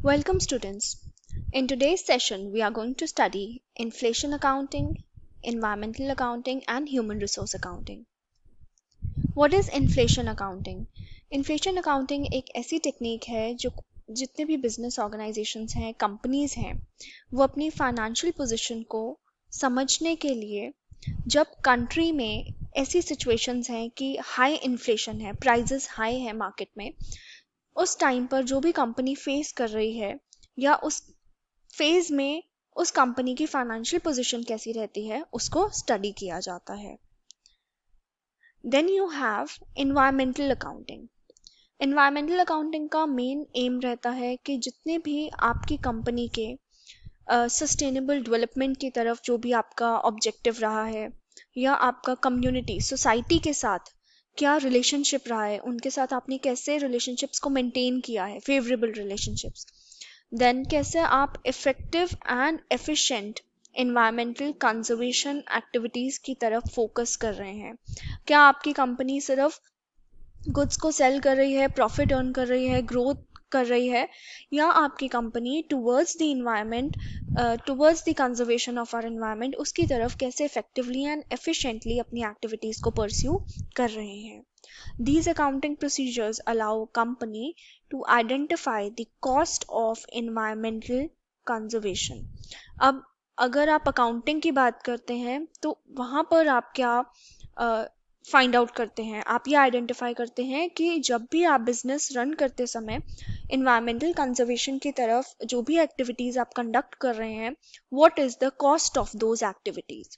Welcome students. In today's session, we are going to study inflation accounting, environmental accounting and human resource accounting. What is inflation accounting? Inflation accounting एक ऐसी technique है जो जितने भी business organisations हैं, companies हैं, वो अपनी फाइनेंशियल पोजीशन को समझने के लिए जब कंट्री में ऐसी सिचुएशंस हैं कि हाई इन्फ्लेशन है, प्राइसेस हाई है मार्केट में, उस टाइम पर जो भी कंपनी फेस कर रही है या उस फेज में उस कंपनी की फाइनेंशियल पोजीशन कैसी रहती है उसको स्टडी किया जाता है. Then you have environmental accounting. Environmental accounting का मेन एम रहता है कि जितने भी आपकी कंपनी के सस्टेनेबल डेवलपमेंट की तरफ जो भी आपका ऑब्जेक्टिव रहा है या आपका कम्युनिटी सोसाइटी के साथ क्या रिलेशनशिप रहा है, उनके साथ आपने कैसे रिलेशनशिप्स को मेंटेन किया है, फेवरेबल रिलेशनशिप्स. देन कैसे आप effective and efficient environmental conservation activities की तरफ फोकस कर रहे हैं. क्या आपकी कंपनी सिर्फ गुड्स को सेल कर रही है, प्रॉफिट अर्न कर रही है, ग्रोथ कर रही है, या आपकी company towards the environment, towards the conservation of our environment, उसकी तरफ कैसे इफेक्टिवली एंड एफिशिएंटली अपनी एक्टिविटीज़ को परस्यू कर रहे हैं. These accounting procedures allow company to identify the cost of environmental conservation. अब अगर आप अकाउंटिंग की बात करते हैं तो वहाँ पर आप क्या फाइंड आउट करते हैं, आप ये आइडेंटिफाई करते हैं कि जब भी आप बिजनेस रन करते समय इन्वायरमेंटल कंजर्वेशन की तरफ जो भी एक्टिविटीज़ आप कंडक्ट कर रहे हैं, what is the cost of those activities.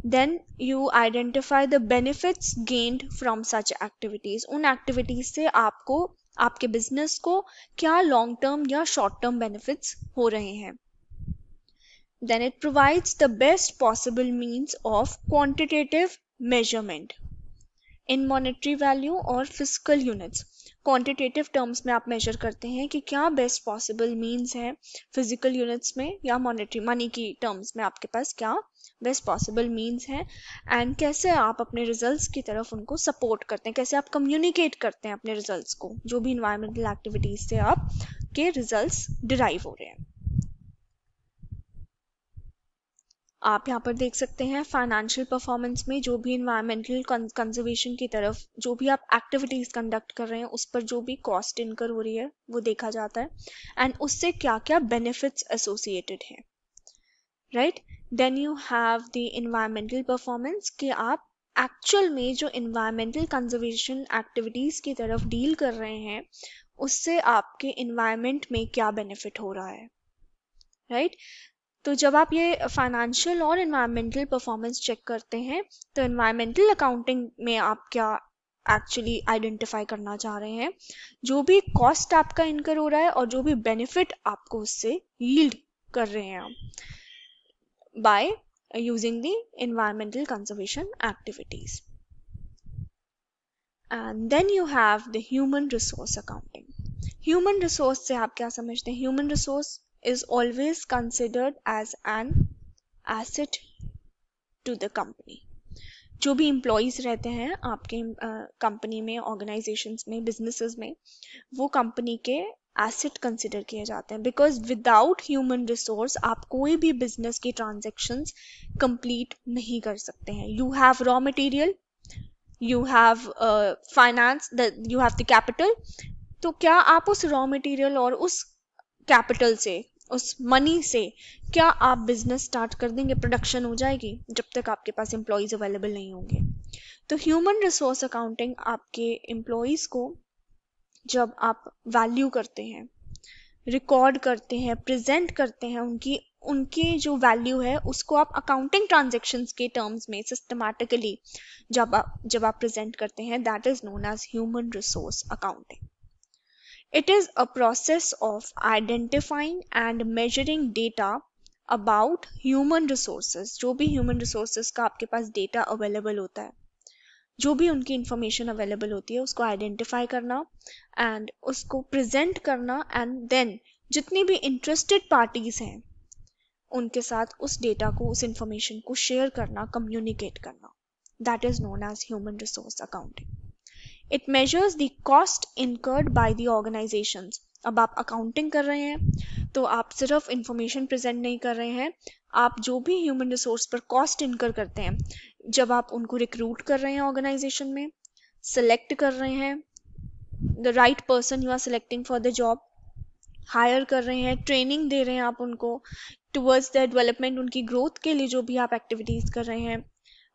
Then you identify the benefits gained from such activities. उन एक्टिविटीज से आपको, आपके बिजनेस को क्या लॉन्ग टर्म या शॉर्ट टर्म बेनिफिट्स हो रहे हैं. Then it provides the best possible means of quantitative measurement in monetary value और physical units. क्वांटिटेटिव टर्म्स में आप मेजर करते हैं कि क्या बेस्ट पॉसिबल मीन्स है फिजिकल यूनिट्स में या मॉनेटरी मनी की टर्म्स में आपके पास क्या बेस्ट पॉसिबल मीन्स है, एंड कैसे आप अपने रिजल्ट्स की तरफ उनको सपोर्ट करते हैं, कैसे आप कम्युनिकेट करते हैं अपने रिजल्ट्स को जो भी इन्वायरमेंटल एक्टिविटीज से आप के रिजल्ट्स डिराइव हो रहे हैं. आप यहाँ पर देख सकते हैं फाइनेंशियल परफॉर्मेंस में जो भी इन्वायरमेंटल कंजर्वेशन की तरफ जो भी आप एक्टिविटीज़ कंडक्ट कर रहे हैं उस पर जो भी कॉस्ट इनकर हो रही है वो देखा जाता है, एंड उससे क्या क्या बेनिफिट्स एसोसिएटेड हैं. Right. Then you have the environmental performance कि आप एक्चुअल में जो इन्वायरमेंटल कंजर्वेशन एक्टिविटीज़ की तरफ डील कर रहे हैं उससे आपके इन्वायरमेंट में क्या बेनिफिट हो रहा है. राइट. तो जब आप ये फाइनेंशियल और इन्वायरमेंटल परफॉर्मेंस चेक करते हैं तो इन्वायरमेंटल अकाउंटिंग में आप क्या एक्चुअली आइडेंटिफाई करना चाह रहे हैं, जो भी कॉस्ट आपका इनकर हो रहा है और जो भी बेनिफिट आपको उससे यील्ड कर रहे हैं आप by using the environmental conservation activities. And then you have the human resource accounting. Human resource से आप क्या समझते हैं? Human resource is always considered as an asset to the company. जो भी एम्प्लॉयज़ रहते हैं आपके कंपनी में, ऑर्गेनाइजेशंस में, बिजनेसेस में, वो कंपनी के एसेट कंसिडर किए जाते हैं, बिकॉज विदाउट ह्यूमन रिसोर्स आप कोई भी बिजनेस की ट्रांजेक्शन्स कंप्लीट नहीं कर सकते हैं. You have raw material, you have finance, you have the capital. तो क्या आप उस रॉ मटेरियल और उस कैपिटल से, उस मनी से क्या आप बिजनेस स्टार्ट कर देंगे, प्रोडक्शन हो जाएगी जब तक आपके पास एम्प्लॉयज़ अवेलेबल नहीं होंगे. तो ह्यूमन रिसोर्स अकाउंटिंग आपके एम्प्लॉयज़ को जब आप वैल्यू करते हैं, रिकॉर्ड करते हैं, प्रेजेंट करते हैं, उनकी जो वैल्यू है उसको आप अकाउंटिंग ट्रांजेक्शन्स के टर्म्स में सिस्टमैटिकली जब आप प्रेजेंट करते हैं, that is known as human resource accounting. It is a process of identifying and measuring data about human resources. जो भी human resources का आपके पास data available होता है, जो भी उनकी information available होती है उसको identify करना and उसको present करना, and then जितनी भी interested parties हैं उनके साथ उस data को, उस information को share करना, communicate करना. That is known as human resource accounting. It measures the cost incurred by the organisations. अब आप अकाउंटिंग कर रहे हैं तो आप सिर्फ इंफॉर्मेशन प्रेजेंट नहीं कर रहे हैं, आप जो भी ह्यूमन रिसोर्स पर कॉस्ट इनकर करते हैं, जब आप उनको रिक्रूट कर रहे हैं ऑर्गेनाइजेशन में, सेलेक्ट कर रहे हैं the right person you are selecting for the job, hire कर रहे हैं, ट्रेनिंग दे रहे हैं आप उनको टुवर्ड्स द डेवलपमेंट, उनकी ग्रोथ के लिए जो भी आप एक्टिविटीज़ कर रहे हैं,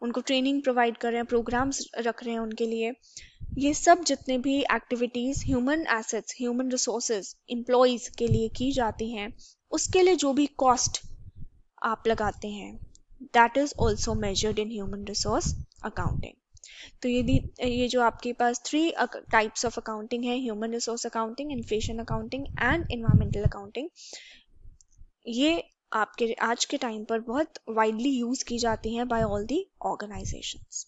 उनको ट्रेनिंग प्रोवाइड कर रहे हैं, प्रोग्राम्स रख रहे हैं उनके लिए, ये सब जितने भी activities human assets, human resources, employees के लिए की जाती हैं, उसके लिए जो भी कॉस्ट आप लगाते हैं, that is also measured in human resource accounting. तो ये जो आपके पास 3 टाइप्स ऑफ अकाउंटिंग है, human resource accounting, inflation accounting and environmental accounting, ये आपके आज के टाइम पर बहुत वाइडली यूज की जाती हैं बाय ऑल दी ऑर्गेनाइजेशंस।